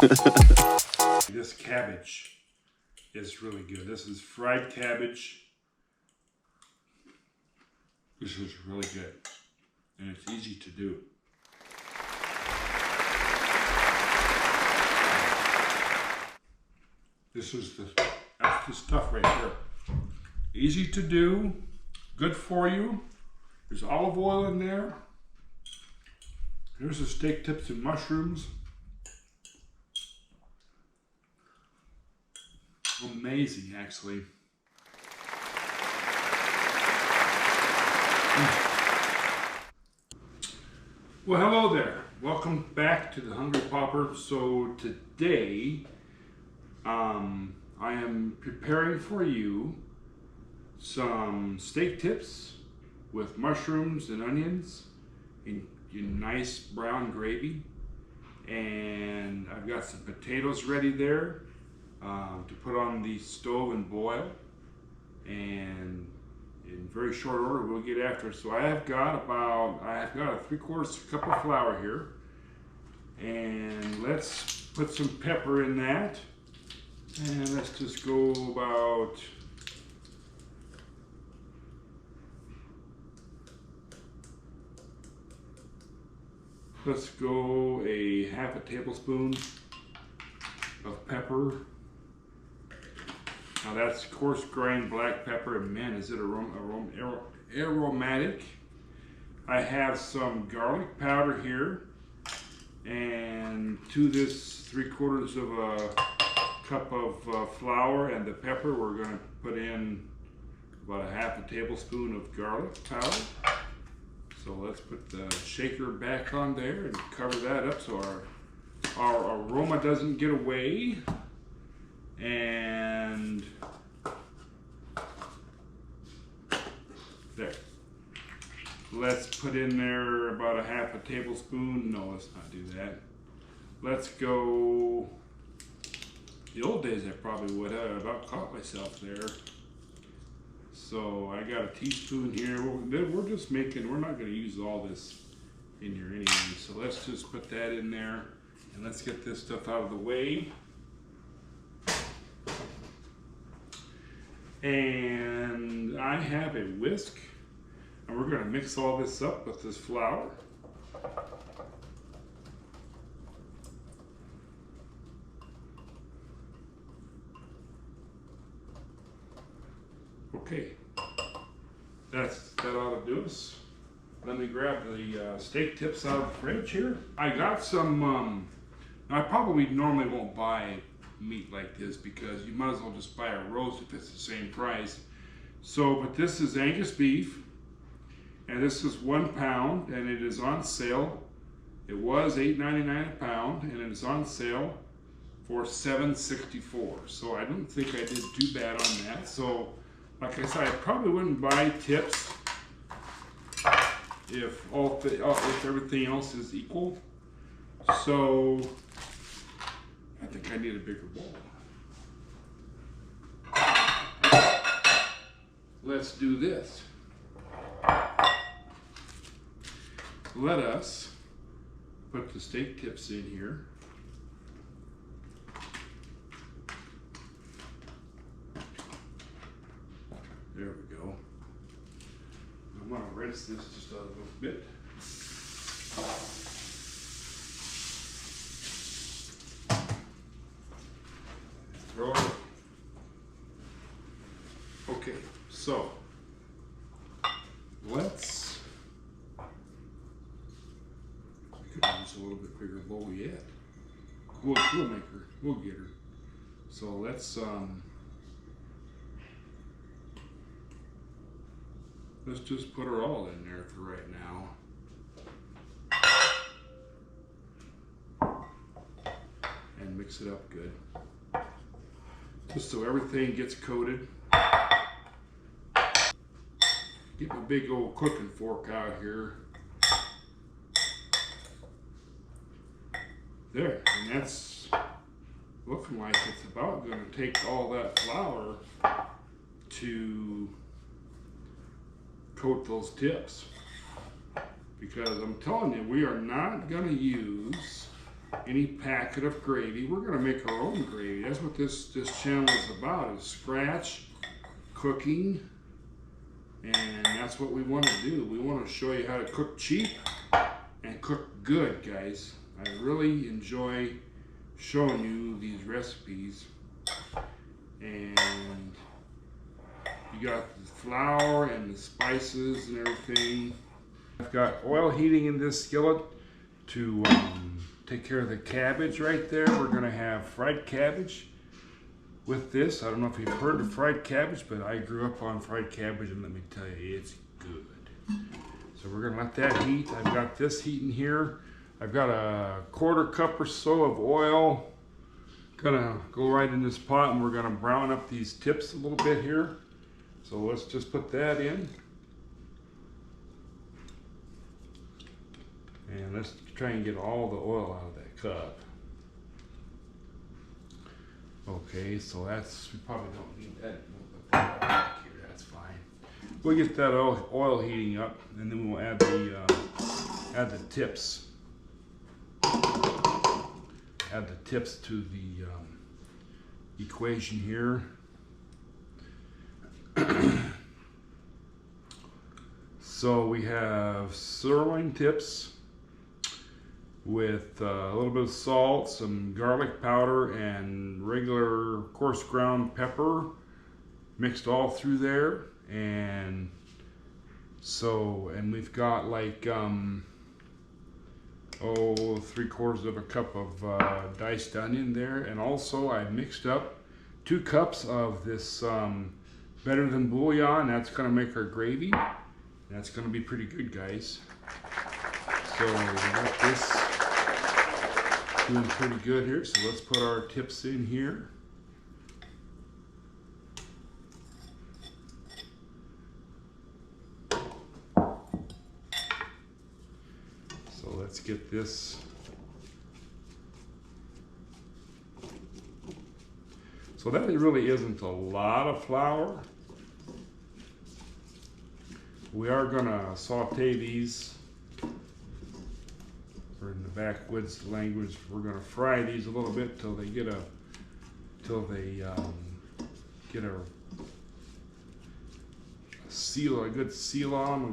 This cabbage is really good. This is fried cabbage. This is really good, and it's easy to do. That's the stuff right there. Easy to do, good for you. There's olive oil in there. Here's the steak tips and mushrooms. Amazing, actually. Well, hello there. Welcome back to the Hungry Pauper. So today, I am preparing for you some steak tips with mushrooms and onions in nice brown gravy. And I've got some potatoes ready there to put on the stove and boil. And in very short order, we'll get after it. So I've got a 3/4 cup of flour here. And let's put some pepper in that. And let's just go about a half a tablespoon of pepper. Now that's coarse grind black pepper, and man, is it aromatic. I have some garlic powder here, and to this 3/4 of a cup of flour and the pepper, we're going to put in about a half a tablespoon of garlic powder. So let's put the shaker back on there and cover that up so our aroma doesn't get away. And there. Let's put in there about a half a tablespoon. No, let's not do that. Let's go. The old days I probably would have about caught myself there. So I got a teaspoon here. We're just making, we're not going to use all this in here anyway. So let's just put that in there and let's get this stuff out of the way. And I have a whisk, and we're going to mix all this up with this flour. Okay, that ought to do us. Let me grab the steak tips out of the fridge here. I got some, I probably normally won't buy meat like this because you might as well just buy a roast if it's the same price. So, but this is Angus beef, and this is 1 pound, and it is on sale. It was $8.99 a pound, and it is on sale for $7.64. So I don't think I did too bad on that. So, like I said, I probably wouldn't buy tips if everything else is equal. So I think I need a bigger bowl. Let's do this. Let us put the steak tips in here. There we go. I'm going to rinse this just a little bit. Throw it. Okay, so let's. I could use a little bit bigger bowl yet. We'll make her. We'll get her. So let's just put her all in there for right now. And mix it up good. Just so everything gets coated. Get my big old cooking fork out here. There, and that's looking like it's about going to take all that flour to coat those tips. Because I'm telling you, we are not going to use any packet of gravy. We're going to make our own gravy. That's what this channel is about, is scratch cooking. And that's what we want to do. We want to show you how to cook cheap and cook good, guys. I really enjoy showing you these recipes. And you got the flour and the spices and everything. I've got oil heating in this skillet to take care of the cabbage right there. We're going to have fried cabbage with this. I don't know if you've heard of fried cabbage, but I grew up on fried cabbage, and let me tell you, it's good. So we're going to let that heat. I've got this heating here. I've got a 1/4 cup or so of oil. Gonna go right in this pot, and we're gonna brown up these tips a little bit here. So let's just put that in. And let's try and get all the oil out of that cup. Okay, so we probably don't need that. We'll put that back here, that's fine. We'll get that oil heating up, and then we'll add the tips. Add the tips to the equation here. So we have sirloin tips with a little bit of salt, some garlic powder, and regular coarse ground pepper mixed all through there. And we've got like 3/4 cup of diced onion there. And also I mixed up 2 cups of this better than bouillon. That's going to make our gravy. That's going to be pretty good, guys. So we got this doing pretty good here. So let's put our tips in here. So let's get this. So that really isn't a lot of flour. We are gonna saute these, or in the backwoods language, we're gonna fry these a little bit till they get a good seal on,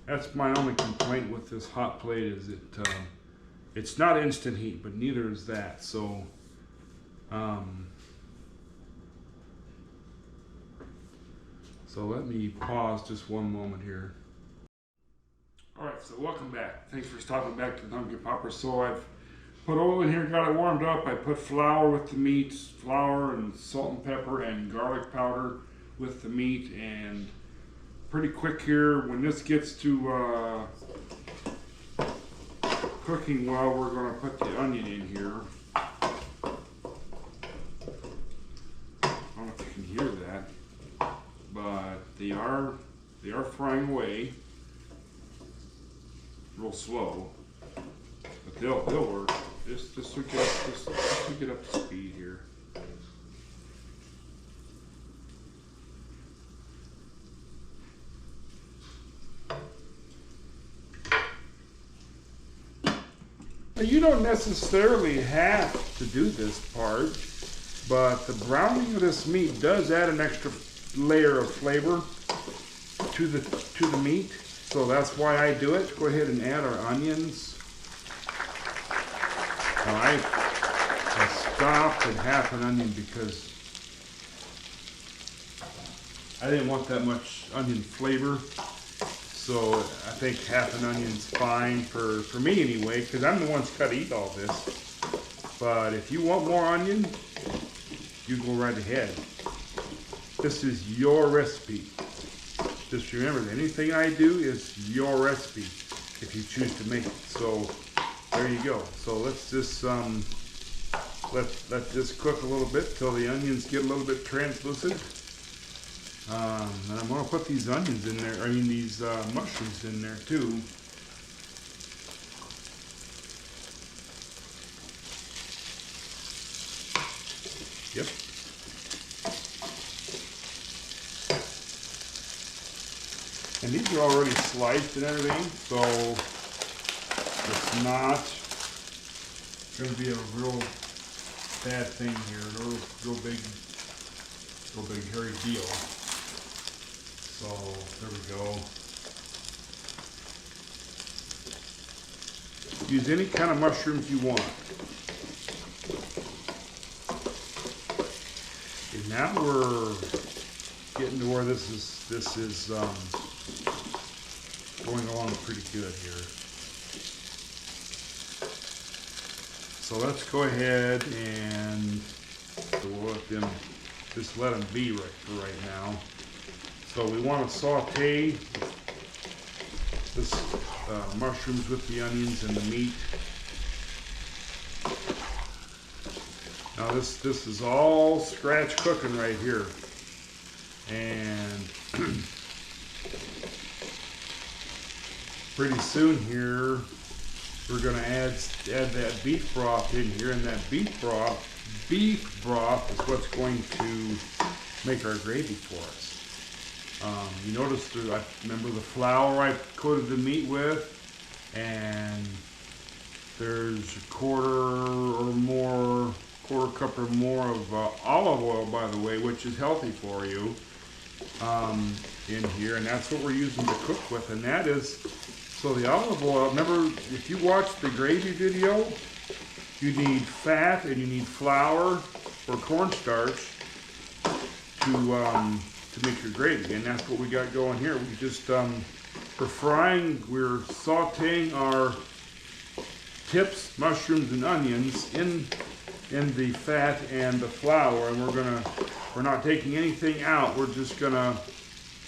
that's my only complaint with this hot plate, is it's not instant heat, but neither is that. So so let me pause just one moment here. All right, so welcome back. Thanks for stopping back to the Hungry Popper. So I've put oil in here, got it warmed up. I put flour with the meat, flour and salt and pepper and garlic powder with the meat, and pretty quick here. When this gets to cooking well, we're going to put the onion in here. I don't know if you can hear that, but they are frying away real slow, but they'll work. Just to get up to speed here. Now, you don't necessarily have to do this part, but the browning of this meat does add an extra layer of flavor to the meat. So that's why I do it. Go ahead and add our onions. Now I stopped at half an onion because I didn't want that much onion flavor. So I think half an onion's fine for me anyway, because I'm the one that's got to eat all this. But if you want more onion, you go right ahead. This is your recipe. Just remember that anything I do is your recipe if you choose to make it. So there you go. So let's just let this cook a little bit till the onions get a little bit translucent. And I'm going to put these onions in there. These mushrooms in there too. Yep. And these are already sliced and everything, so It's not going to be a real bad thing here, real big hairy deal. So there we go. Use any kind of mushrooms you want. And now we're getting to where this is going along pretty good here. So let's go ahead and we'll let them be for right now. So we want to saute this mushrooms with the onions and the meat. Now this is all scratch cooking right here, and pretty soon here we're going to add that beef broth in here, and that beef broth is what's going to make our gravy for us. You notice I remember the flour I coated the meat with, and there's a quarter cup or more of olive oil, by the way, which is healthy for you, in here, and that's what we're using to cook with. And that is, so the olive oil, remember, if you watch the gravy video, you need fat and you need flour or cornstarch to make your gravy, and that's what we got going here. We just we're sauteing our tips, mushrooms, and onions in the fat and the flour, and we're not taking anything out. We're just gonna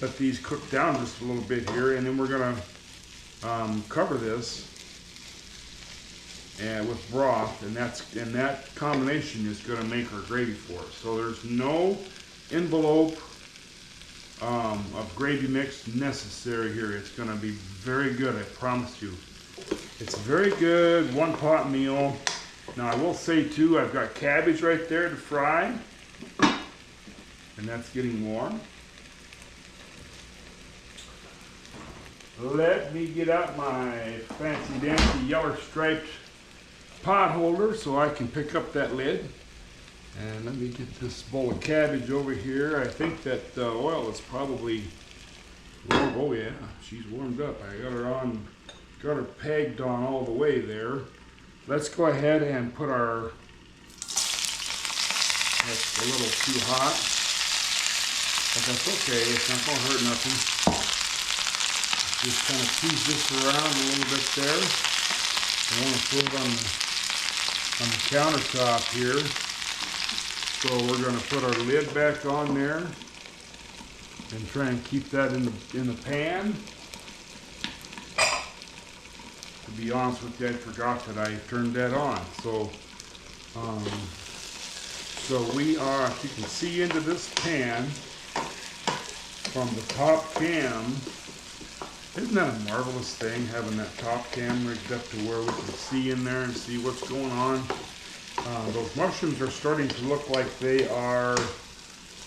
let these cook down just a little bit here, and then we're gonna cover this with broth, and that combination is gonna make our gravy for us. So there's no envelope of gravy mix necessary here. It's going to be very good, I promise you. It's a very good one-pot meal. Now I will say too, I've got cabbage right there to fry, and that's getting warm. Let me get out my fancy dancy yellow striped pot holder so I can pick up that lid. And let me get this bowl of cabbage over here. I think that the oil is probably warm. Oh yeah, she's warmed up. I got her pegged on all the way there. Let's go ahead and put our, that's a little too hot, but that's okay, it's not going to hurt nothing. Just kind of tease this around a little bit there. I want to put it on the countertop here. So we're going to put our lid back on there and try and keep that in the pan. To be honest with you, I forgot that I turned that on. So we are, if you can see into this pan from the top cam, isn't that a marvelous thing, having that top cam rigged up to where we can see in there and see what's going on? Those mushrooms are starting to look like they are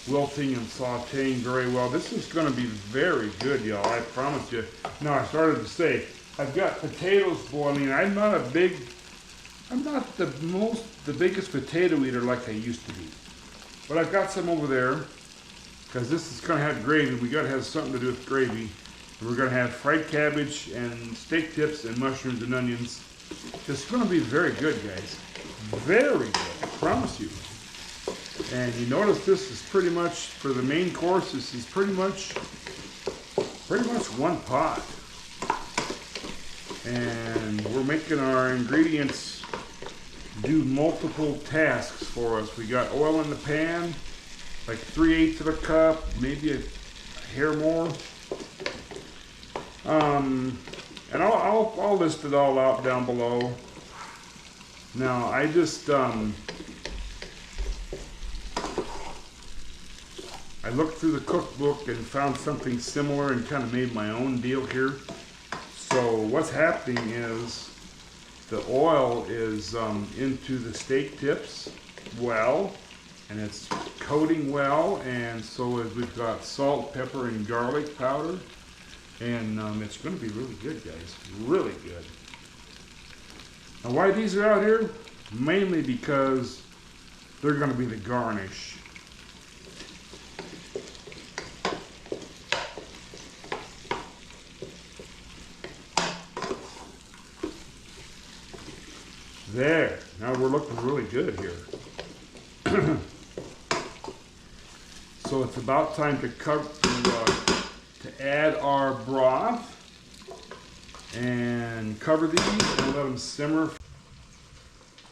wilting and sauteing very well. This is going to be very good, y'all, I promise you. Now, I started to say, I've got potatoes boiling. I'm not the biggest potato eater like I used to be. But I've got some over there, because this is going to have gravy. We got to have something to do with gravy. And we're going to have fried cabbage and steak tips and mushrooms and onions. It's going to be very good, guys. Very good, I promise you. And you notice this is pretty much, for the main course, this is pretty much one pot. And we're making our ingredients do multiple tasks for us. We got oil in the pan, like 3/8 of a cup, maybe a hair more. And I'll list it all out down below. Now I just I looked through the cookbook and found something similar and kind of made my own deal here. So what's happening is the oil is into the steak tips well, and it's coating well, and so as we've got salt, pepper, and garlic powder, and it's going to be really good, guys, really good. Now why these are out here? Mainly because they're going to be the garnish. There, now we're looking really good here. So it's about time to add our broth and cover these and let them simmer.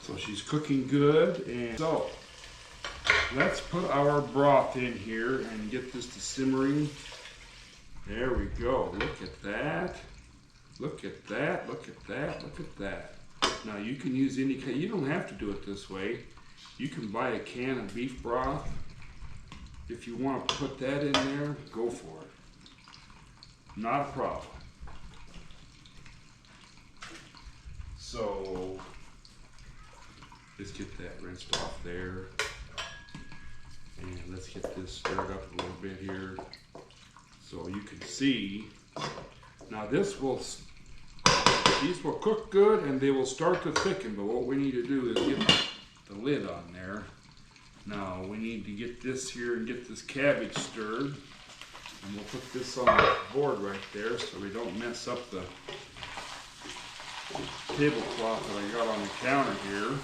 So she's cooking good, and so let's put our broth in here and get this to simmering. There we go. Look at that. Look at that. Look at that. Look at that. Now you can use any kind. You don't have to do it this way. You can buy a can of beef broth. If you want to put that in there, go for it. Not a problem. So let's get that rinsed off there. And let's get this stirred up a little bit here. So you can see. Now these will cook good and they will start to thicken, but what we need to do is get the lid on there. Now we need to get this here and get this cabbage stirred. And we'll put this on the board right there so we don't mess up the tablecloth that I got on the counter here.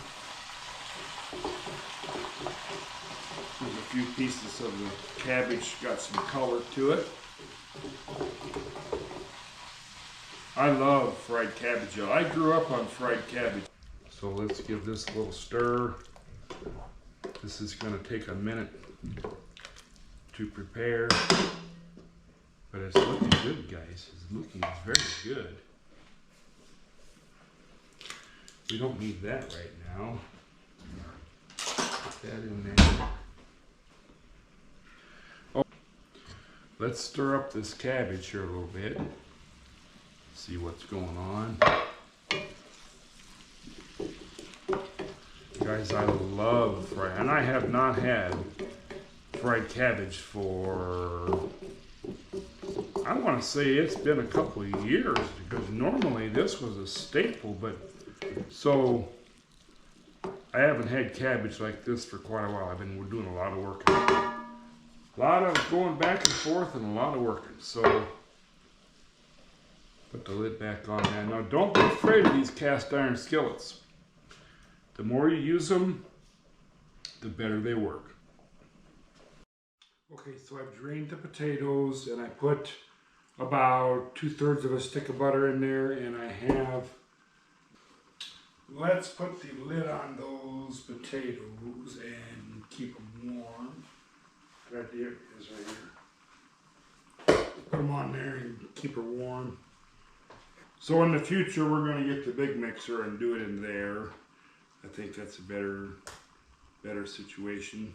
There's a few pieces of the cabbage, got some color to it. I love fried cabbage. I grew up on fried cabbage. So let's give this a little stir. This is going to take a minute to prepare. But it's looking good, guys. It's looking very good. We don't need that right now. Put that in there. Oh, let's stir up this cabbage here a little bit. See what's going on. Guys, I love fried, and I have not had fried cabbage for, I want to say it's been a couple of years, because normally this was a staple, but so I haven't had cabbage like this for quite a while. We're doing a lot of work. A lot of going back and forth and a lot of working. So put the lid back on there. Now don't be afraid of these cast iron skillets. The more you use them, the better they work. Okay, so I've drained the potatoes and I put about 2/3 of a stick of butter in there, and I have, let's put the lid on those potatoes and keep them warm. Right there, it is right here. Put them on there and keep her warm. So in the future, we're going to get the big mixer and do it in there. I think that's a better situation.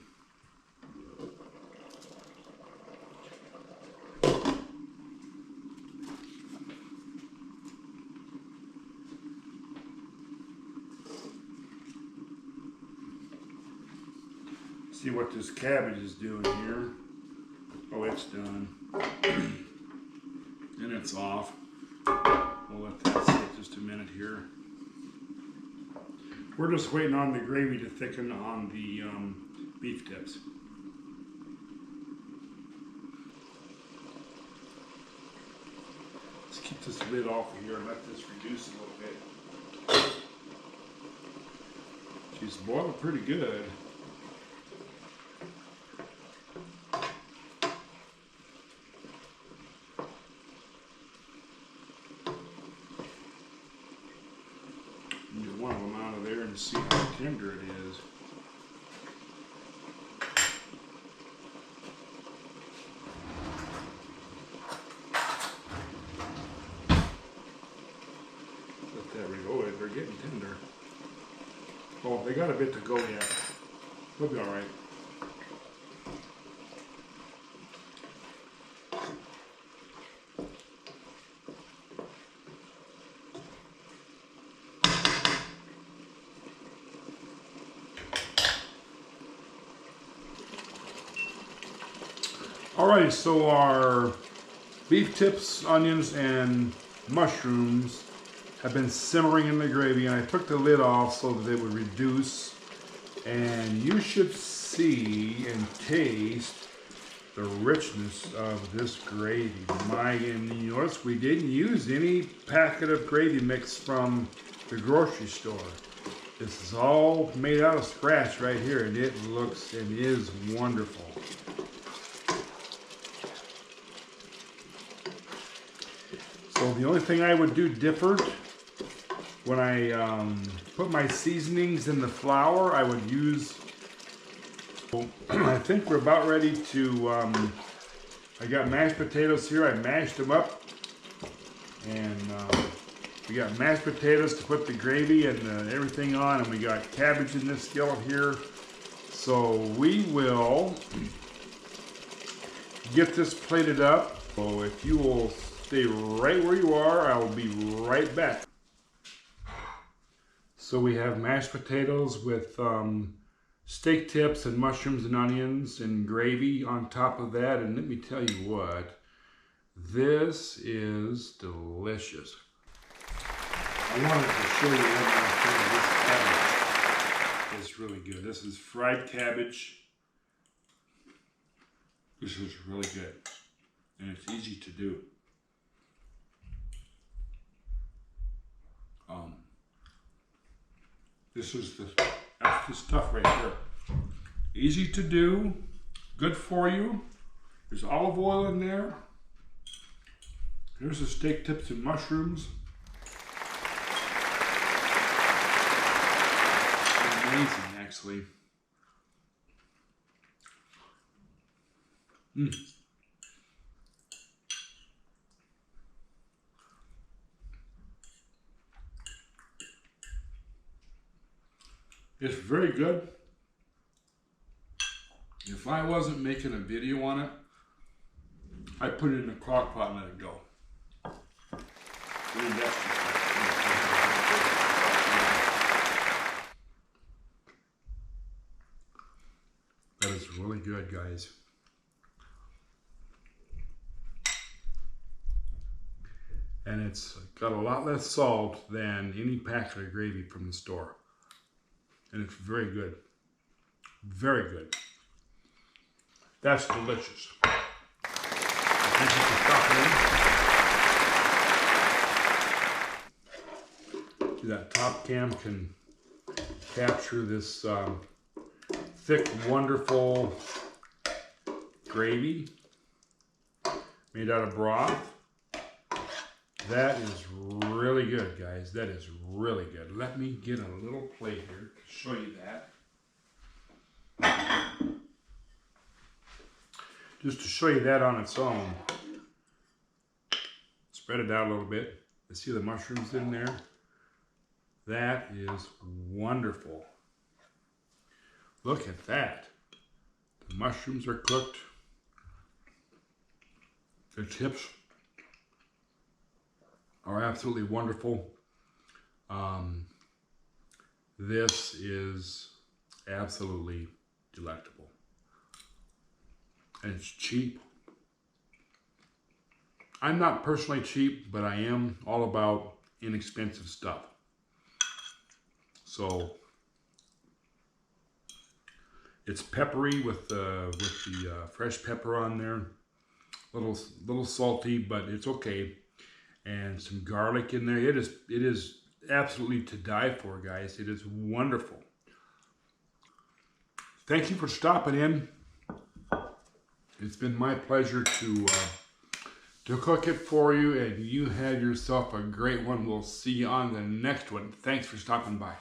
See what this cabbage is doing here. Oh, it's done. And it's off. We'll let that sit just a minute here. We're just waiting on the gravy to thicken on the beef tips. Let's keep this lid off of here and let this reduce a little bit. She's boiling pretty good. Get one of them out of there and see how tender it is. Let that go. They're getting tender. Oh, they got a bit to go yet. They'll be all right. Alright, so our beef tips, onions, and mushrooms have been simmering in the gravy, and I took the lid off so that it would reduce. And you should see and taste the richness of this gravy. And you notice we didn't use any packet of gravy mix from the grocery store. This is all made out of scratch right here, and it looks and is wonderful. So the only thing I would do different when I put my seasonings in the flour, I would use, I think we're about ready to, I got mashed potatoes here, I mashed them up, and we got mashed potatoes to put the gravy and everything on, and we got cabbage in this skillet here. So we will get this plated up. So if you will stay right where you are, I will be right back. So we have mashed potatoes with steak tips and mushrooms and onions and gravy on top of that. And let me tell you what, this is delicious. I wanted to show you one more thing. This cabbage is really good. This is fried cabbage. This is really good. And it's easy to do. That's the stuff right here. Easy to do, good for you. There's olive oil in there. Here's the steak tips and mushrooms. Amazing, actually. It's very good. If I wasn't making a video on it, I'd put it in a crock pot and let it go. That is really good, guys. And it's got a lot less salt than any packet of gravy from the store. And it's very good. Very good. That's delicious. Thank you for stopping in. See, that top cam can capture this thick, wonderful gravy made out of broth. That is really good, guys. That is really good. Let me get a little plate here to show you that. Just to show you that on its own. Spread it out a little bit. You see the mushrooms in there? That is wonderful. Look at that. The mushrooms are cooked. The chips are absolutely wonderful. This is absolutely delectable. And it's cheap. I'm not personally cheap, but I am all about inexpensive stuff. So it's peppery with the fresh pepper on there. Little salty, but it's okay. And some garlic in there. It is absolutely to die for, guys. It is wonderful. Thank you for stopping in. It's been my pleasure to cook it for you, and you have yourself a great one. We'll see you on the next one. Thanks for stopping by.